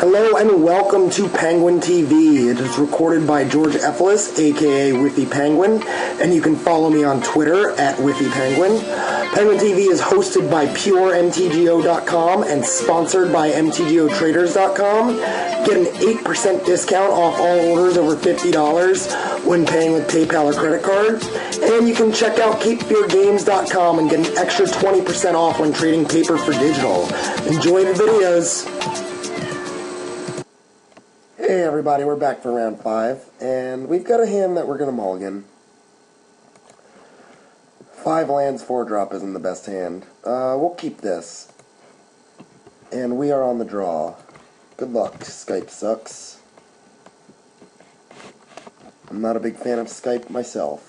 Hello and welcome to Penguin TV. It is recorded by George Ephelis, aka Whiffy Penguin, and you can follow me on Twitter at Whiffy Penguin. Penguin TV is hosted by PureMTGO.com and sponsored by MTGOTraders.com. Get an 8% discount off all orders over $50 when paying with PayPal or credit card. And you can check out KeepYourGames.com and get an extra 20% off when trading paper for digital. Enjoy the videos. Hey everybody, we're back for round 5, and we've got a hand that we're going to mulligan. 5 lands, 4-drop isn't the best hand. We'll keep this. And we are on the draw. Good luck, Skype sucks. I'm not a big fan of Skype myself.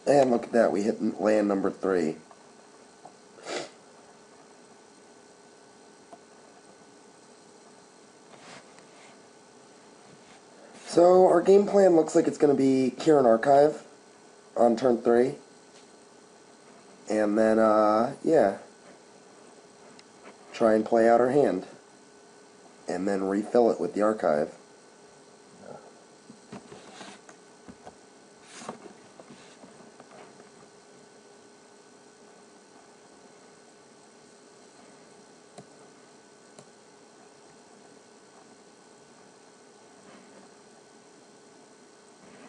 And look at that, we hit land number 3. So our game plan looks like it's going to be Kieran Archive on turn 3. And then, yeah, try and play out our hand. And then refill it with the Archive.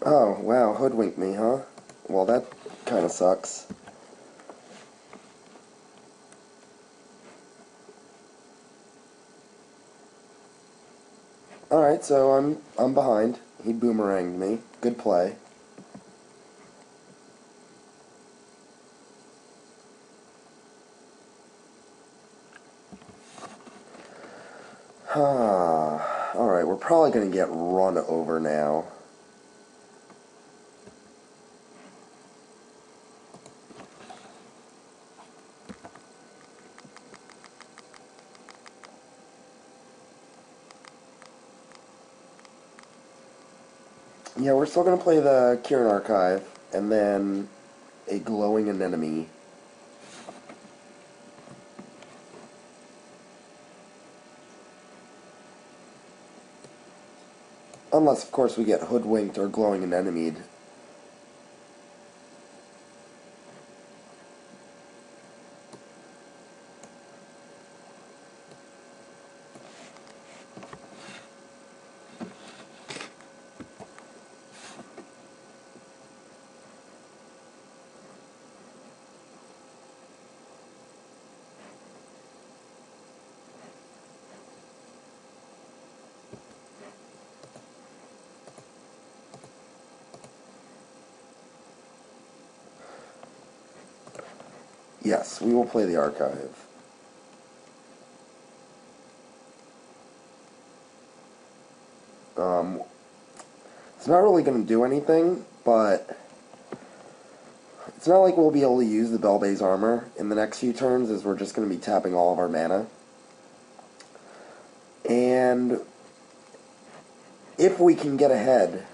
Oh, wow, hoodwinked me, huh? Well, that kind of sucks. Alright, so I'm behind. He boomeranged me. Good play. Alright, we're probably going to get run over now. Yeah, we're still going to play the Kieran Archive, and then a glowing anemone. Unless, of course, we get hoodwinked or glowing anemomed. Yes, we will play the Archive. It's not really going to do anything, but it's not like we'll be able to use the Bellbay's armor in the next few turns, as we're just going to be tapping all of our mana. And if we can get ahead,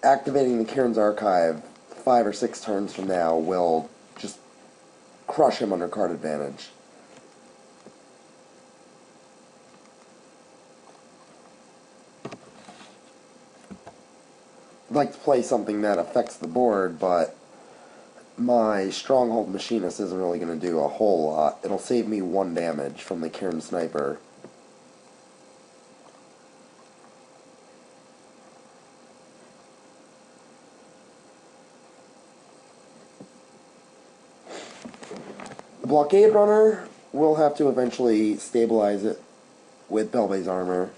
activating the Kieran's Archive 5 or 6 turns from now will just crush him under card advantage. I'd like to play something that affects the board, but my Stronghold Machinist isn't really going to do a whole lot. It'll save me 1 damage from the Kieran Sniper. The Blockade Runner will have to eventually stabilize it with Bellbay's armor.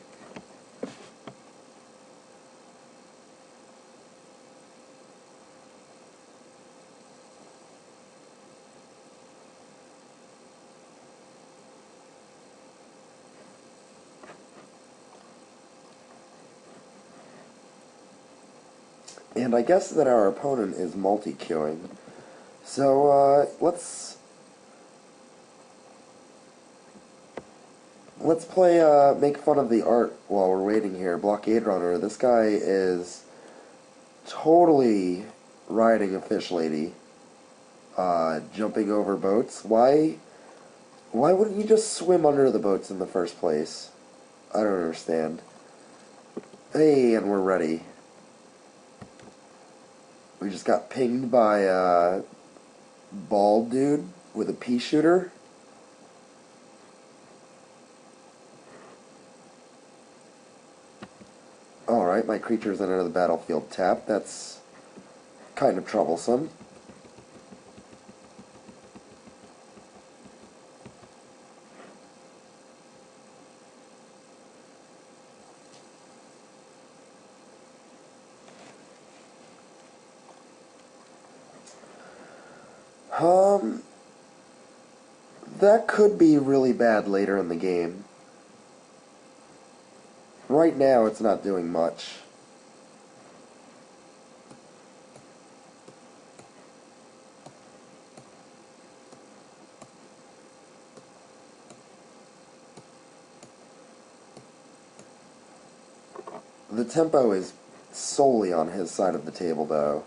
And I guess that our opponent is multi-queuing. So, let's play, make fun of the art while we're waiting here. Blockade Runner. This guy is totally riding a fish lady. jumping over boats. Why wouldn't you just swim under the boats in the first place? I don't understand. Hey, and we're ready. We just got pinged by a bald dude with a pea shooter. Alright, my creature's under the battlefield tapped. That's kind of troublesome. That could be really bad later in the game. Right now, it's not doing much. The tempo is solely on his side of the table, though.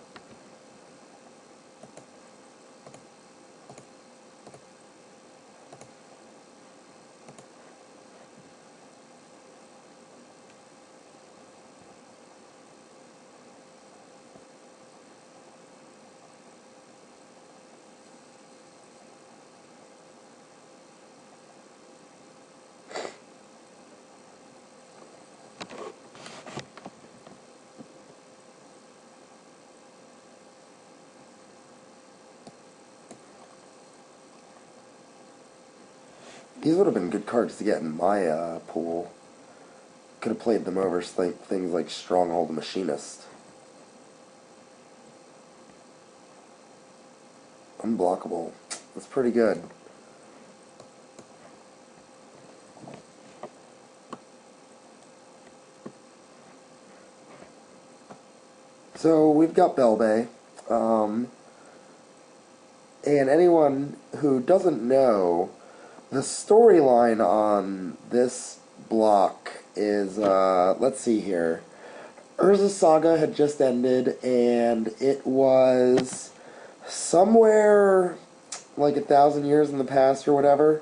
These would have been good cards to get in my pool. Could have played them over things like Stronghold Machinist. Unblockable. That's pretty good. So we've got Belbay. And anyone who doesn't know, the storyline on this block is, let's see here. Urza Saga had just ended, and it was somewhere like 1,000 years in the past or whatever.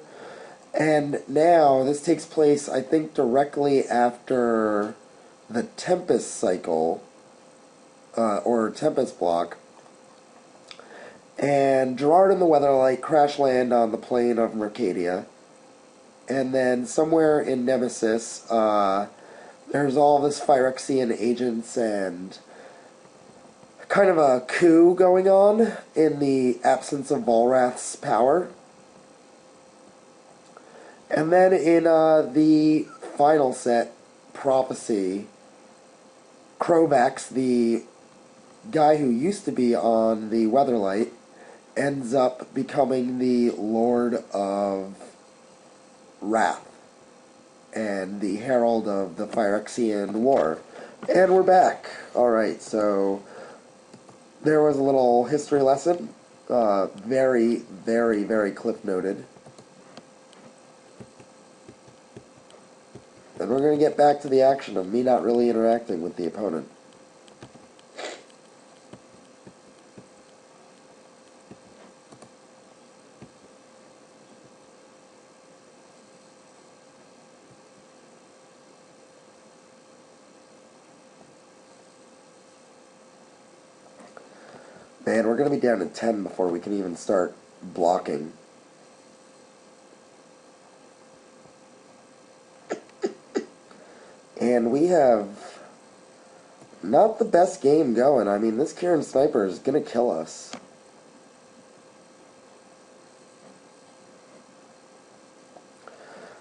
And now, this takes place, I think, directly after the Tempest cycle, or Tempest block. And Gerard and the Weatherlight crash land on the plane of Mercadia. And then somewhere in Nemesis, there's all this Phyrexian agents and kind of a coup going on in the absence of Volrath's power. And then in the final set, Prophecy, Krovax, the guy who used to be on the Weatherlight, ends up becoming the Lord of Wrath and the Herald of the Phyrexian War. And we're back. Alright, so there was a little history lesson. Very, very, very cliff-noted. And we're going to get back to the action of me not really interacting with the opponent. Man, we're going to be down to 10 before we can even start blocking. And we have not the best game going. I mean, this Kieran Sniper is going to kill us.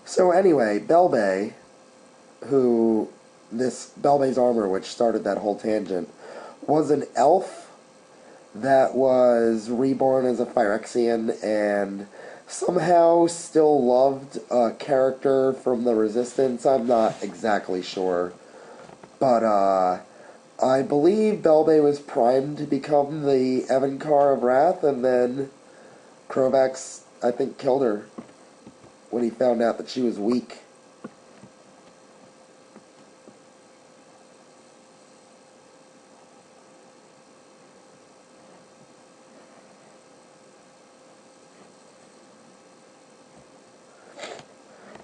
So anyway, Belbay, who, this Belbay's armor, which started that whole tangent, was an elf that was reborn as a Phyrexian and somehow still loved a character from the Resistance. I'm not exactly sure. But, I believe Belbay was primed to become the Evankar of Wrath, and then Krovax, I think, killed her when he found out that she was weak.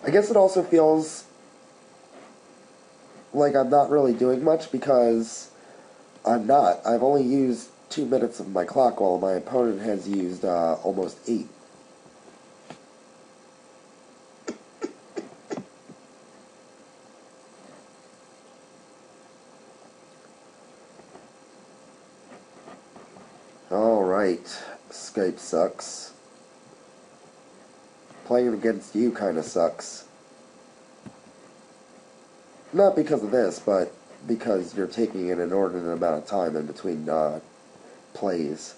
I guess it also feels like I'm not really doing much because I'm not. I've only used 2 minutes of my clock while my opponent has used almost 8. Alright, Skype sucks. Playing against you kinda sucks. Not because of this, but because you're taking an inordinate amount of time in between plays.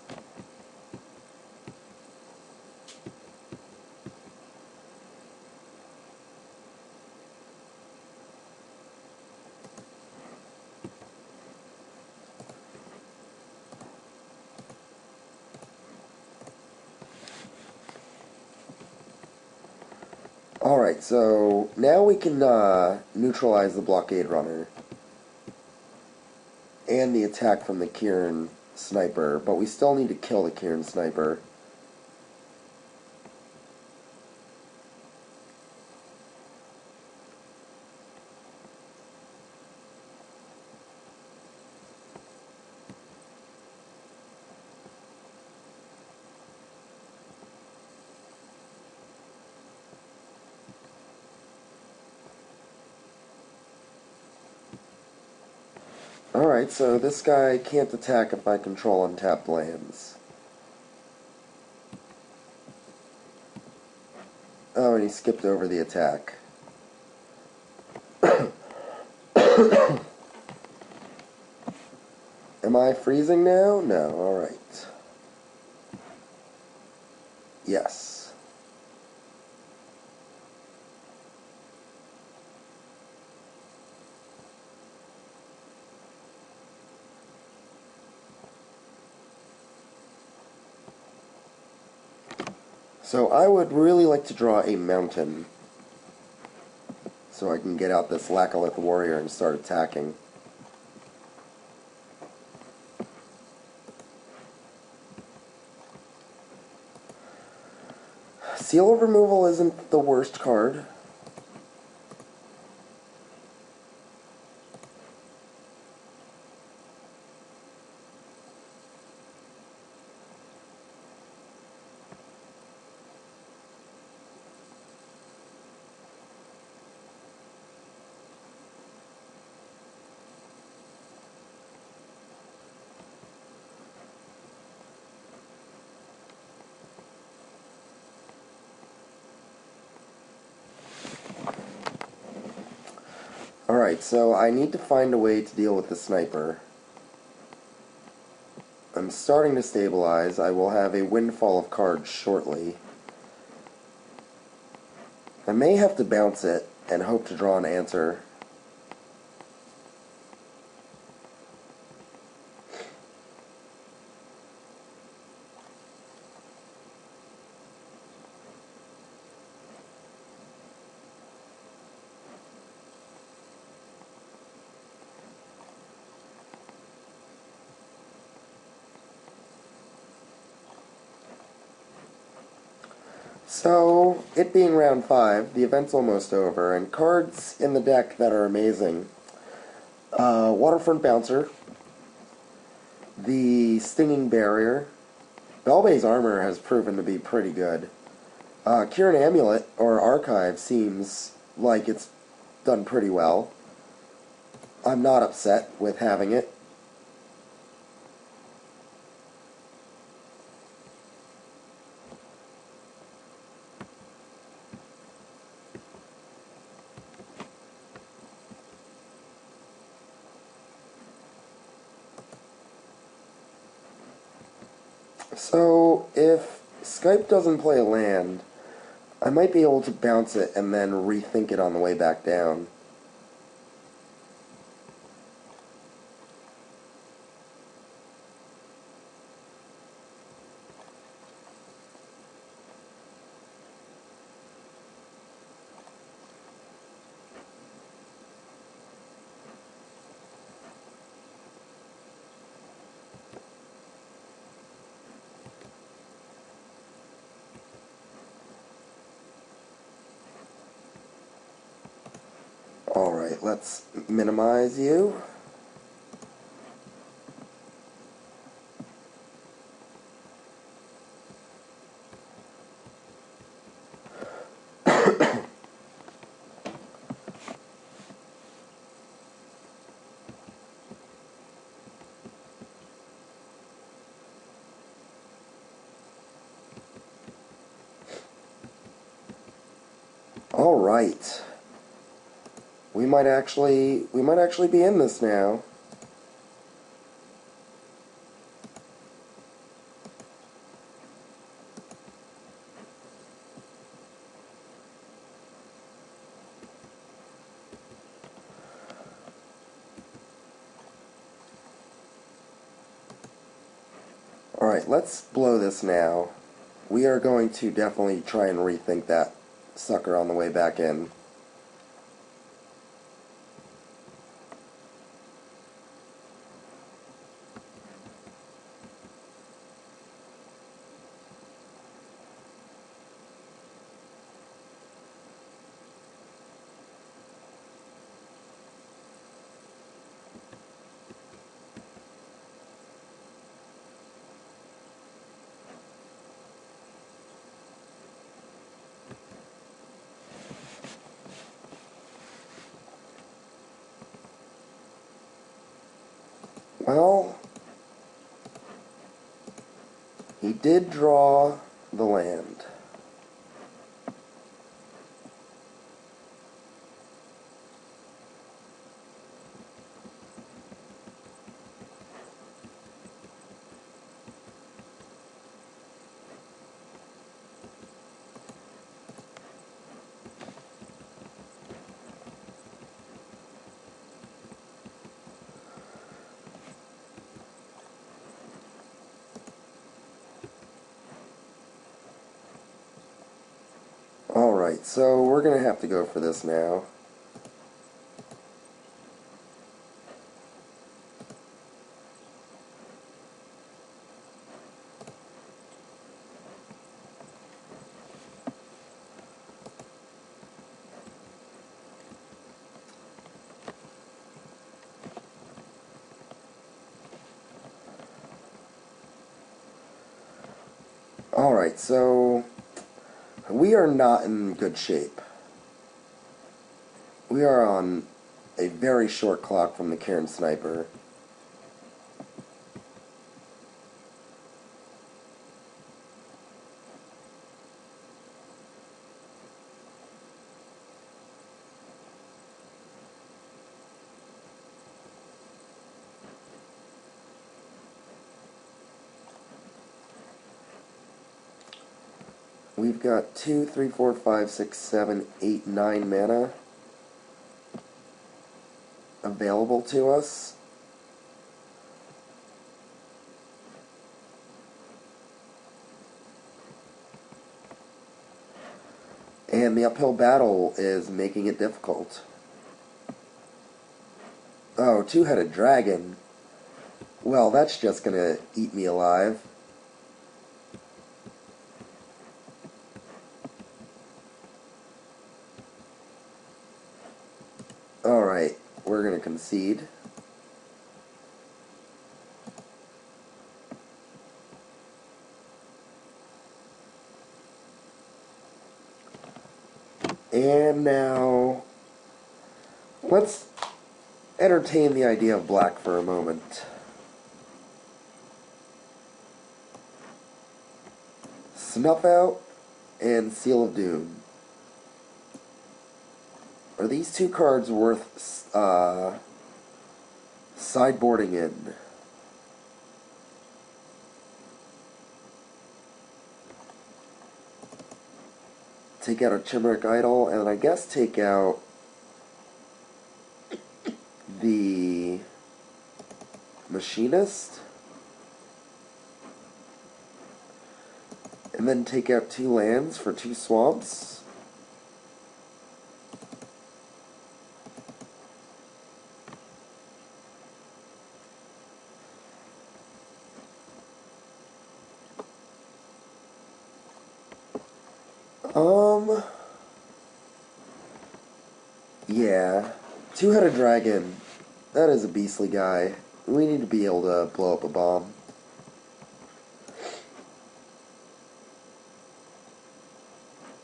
Alright, so now we can neutralize the blockade runner and the attack from the Kieran sniper, but we still need to kill the Kieran sniper. Alright, so this guy can't attack if I control untapped lands. Oh, and he skipped over the attack. Am I freezing now? No, alright. Yes. So I would really like to draw a mountain so I can get out this Laccolith warrior and start attacking. Seal of Removal isn't the worst card. Alright, so I need to find a way to deal with the sniper. I'm starting to stabilize. I will have a windfall of cards shortly. I may have to bounce it and hope to draw an answer. So, it being round 5, the event's almost over, and cards in the deck that are amazing. Waterfront Bouncer, the Stinging Barrier, Belbay's Armor has proven to be pretty good. Kieran Amulet, or Archive, seems like it's done pretty well. I'm not upset with having it. So, if Skype doesn't play a land, I might be able to bounce it and then rethink it on the way back down. Alright, let's minimize you. Alright. We might actually be in this now. Alright, let's blow this now. We are going to definitely try and rethink that sucker on the way back in. Well, he did draw the land. Alright, so we're going to have to go for this now. Alright, so we are not in good shape. We are on a very short clock from the Cairn Sniper. We've got 2, 3, 4, 5, 6, 7, 8, 9 mana available to us. And the uphill battle is making it difficult. Oh, two-headed dragon. Well, that's just gonna eat me alive. Alright, we're gonna concede. And now, let's entertain the idea of black for a moment. Snuff Out and Seal of Doom. Are these two cards worth sideboarding in? Take out a Chimeric Idol, and I guess take out the Machinist, and then take out 2 lands for 2 swamps. Yeah. Two-headed dragon. That is a beastly guy. We need to be able to blow up a bomb.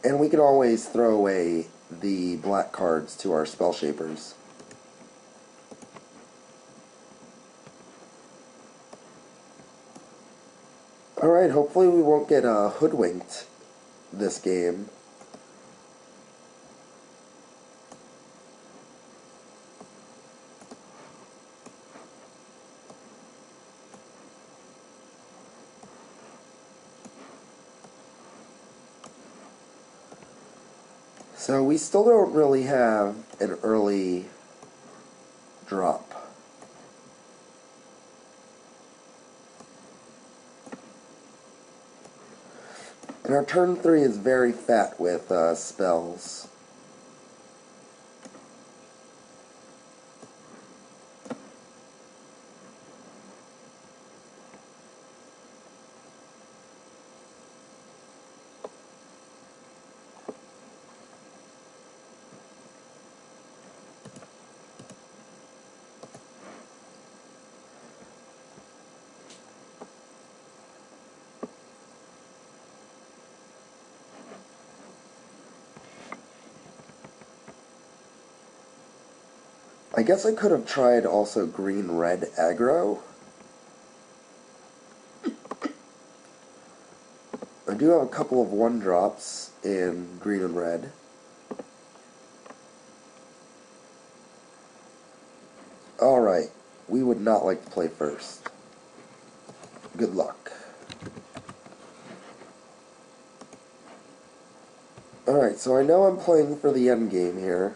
And we can always throw away the black cards to our spell shapers. Alright, hopefully we won't get hoodwinked this game. So we still don't really have an early drop. And our turn 3 is very fat with spells. I guess I could have tried also green-red aggro. I do have a couple of 1-drops in green and red. Alright, we would not like to play first. Good luck. Alright, so I know I'm playing for the end game here.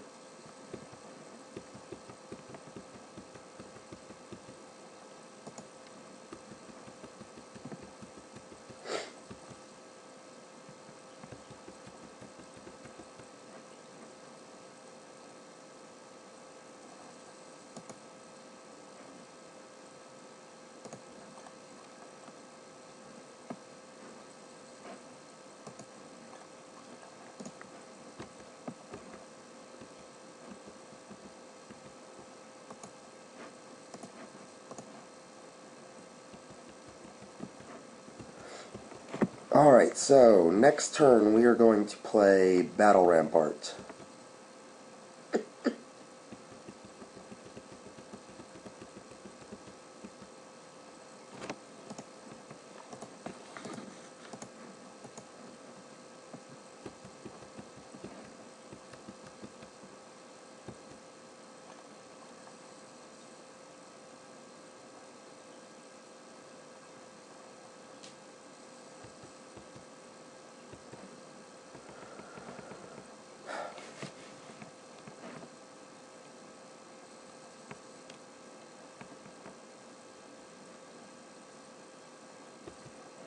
Alright, so next turn we are going to play Battle Rampart.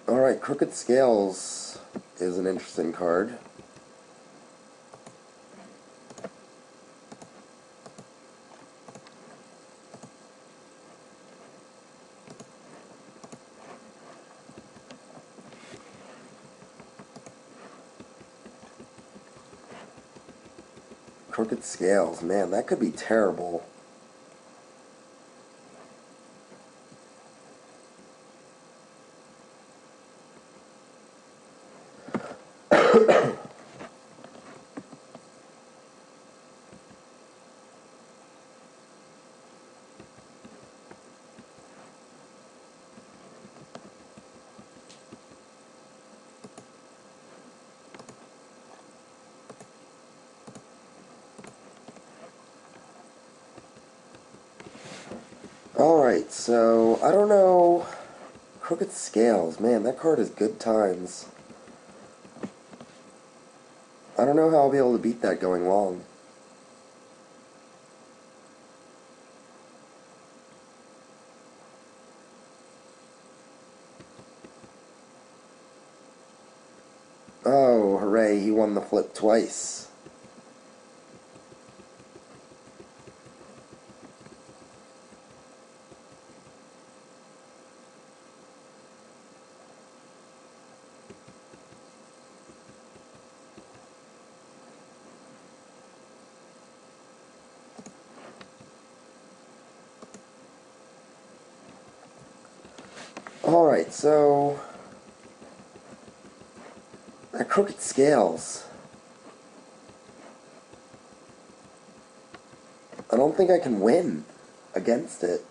Alright, Crooked Scales is an interesting card. Crooked Scales, man, that could be terrible. Alright, so, I don't know. Crooked Scales, man, that card is good times. I don't know how I'll be able to beat that going long. Oh, hooray, he won the flip twice. Alright, so at Crooked Scales, I don't think I can win against it.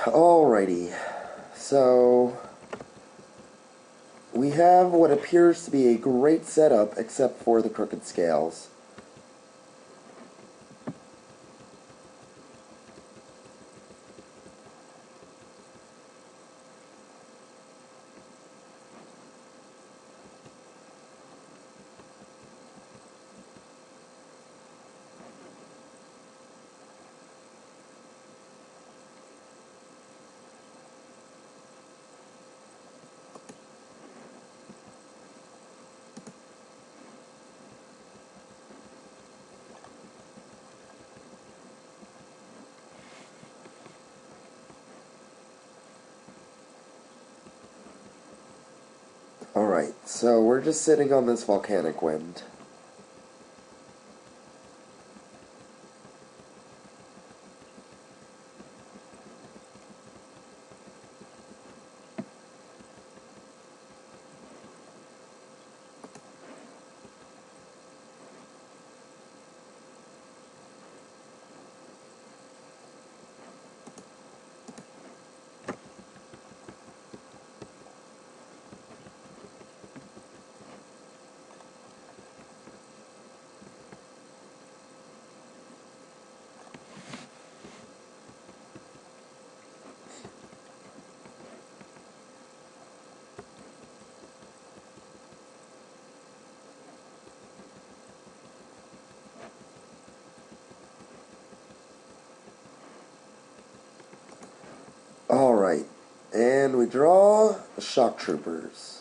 Alrighty, so we have what appears to be a great setup except for the Crooked Scales. Alright, so we're just sitting on this volcanic wind. Alright, and we draw the Shock Troopers.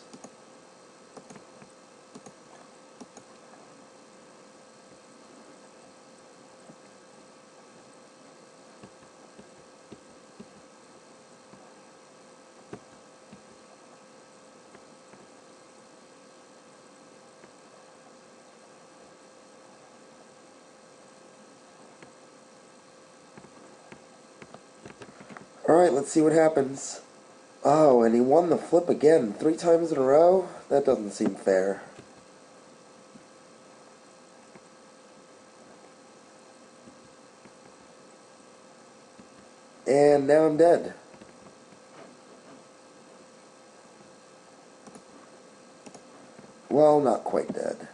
Alright, let's see what happens. Oh, and he won the flip again 3 times in a row? That doesn't seem fair. And now I'm dead. Well, not quite dead.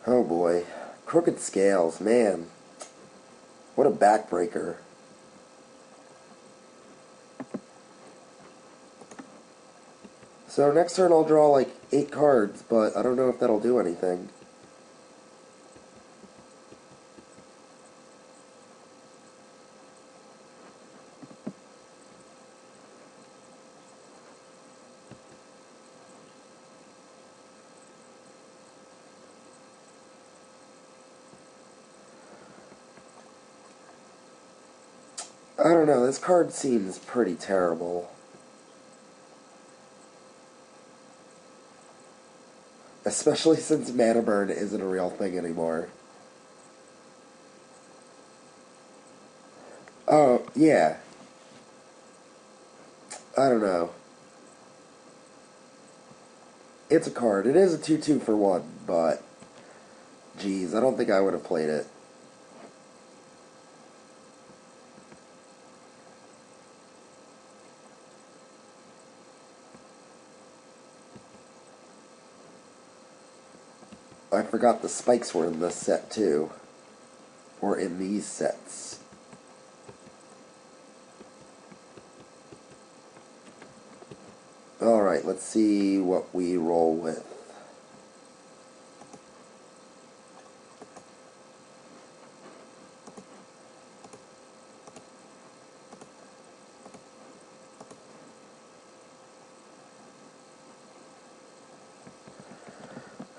Oh boy. Crooked Scales, man. What a backbreaker. So next turn I'll draw like 8 cards, but I don't know if that'll do anything. I don't know, this card seems pretty terrible. Especially since mana burn isn't a real thing anymore. Oh, yeah. I don't know. It's a card. It is a 2/2 for 1, but geez, I don't think I would have played it. I forgot the spikes were in this set too. Or in these sets. Alright, let's see what we roll with.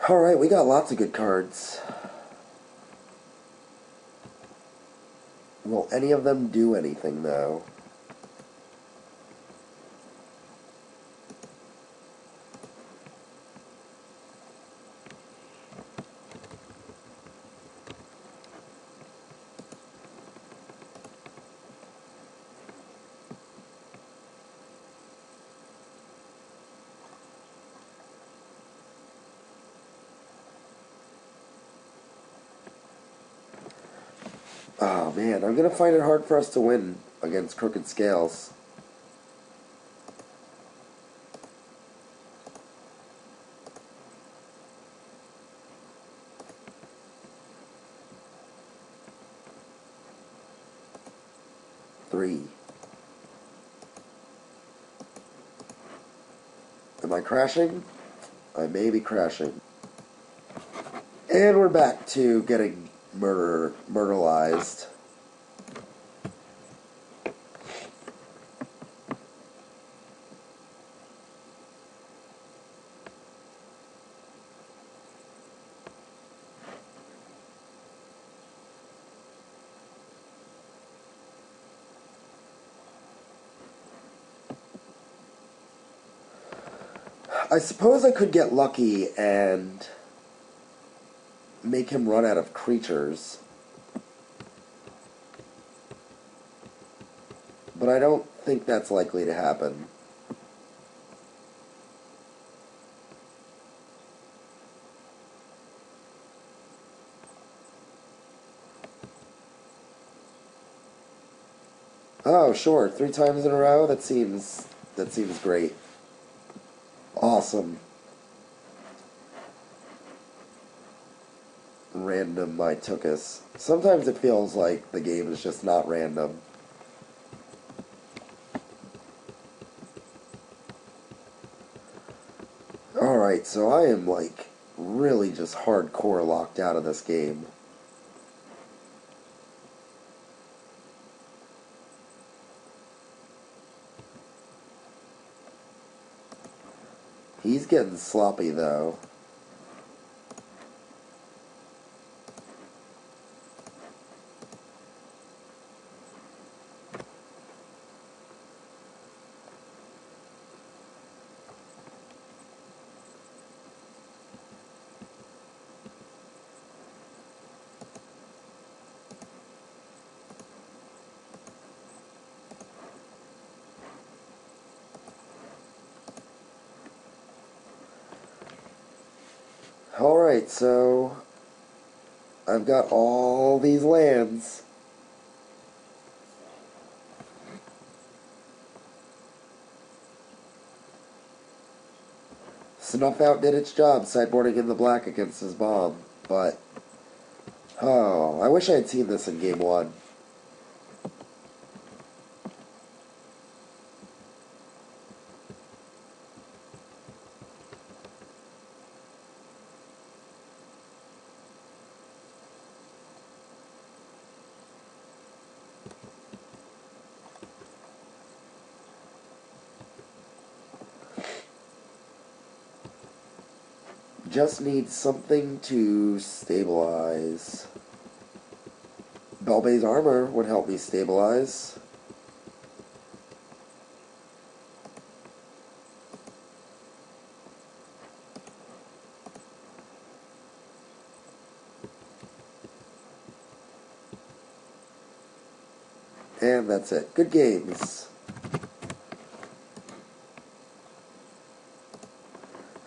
Alright, we got lots of good cards. Will any of them do anything, though? Oh man, I'm gonna find it hard for us to win against Crooked Scales. Three. Am I crashing? I may be crashing. And we're back to getting murderized. I suppose I could get lucky and make him run out of creatures. But I don't think that's likely to happen. Oh, sure, 3 times in a row? That seems great. Awesome. Random I took us. Sometimes it feels like the game is just not random. Alright, so I am like really just hardcore locked out of this game. He's getting sloppy though. Alright, so I've got all these lands. Snuff Out did its job, sideboarding in the black against his bomb, but oh, I wish I had seen this in game 1. Just need something to stabilize. Belbay's armor would help me stabilize. And that's it. Good games.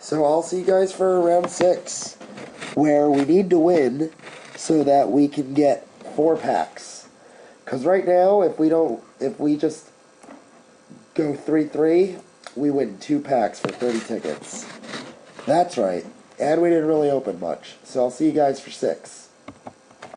So I'll see you guys for round 6, where we need to win so that we can get 4 packs. Because right now, if we just go 3-3, we win 2 packs for 30 tickets. That's right. And we didn't really open much. So I'll see you guys for 6.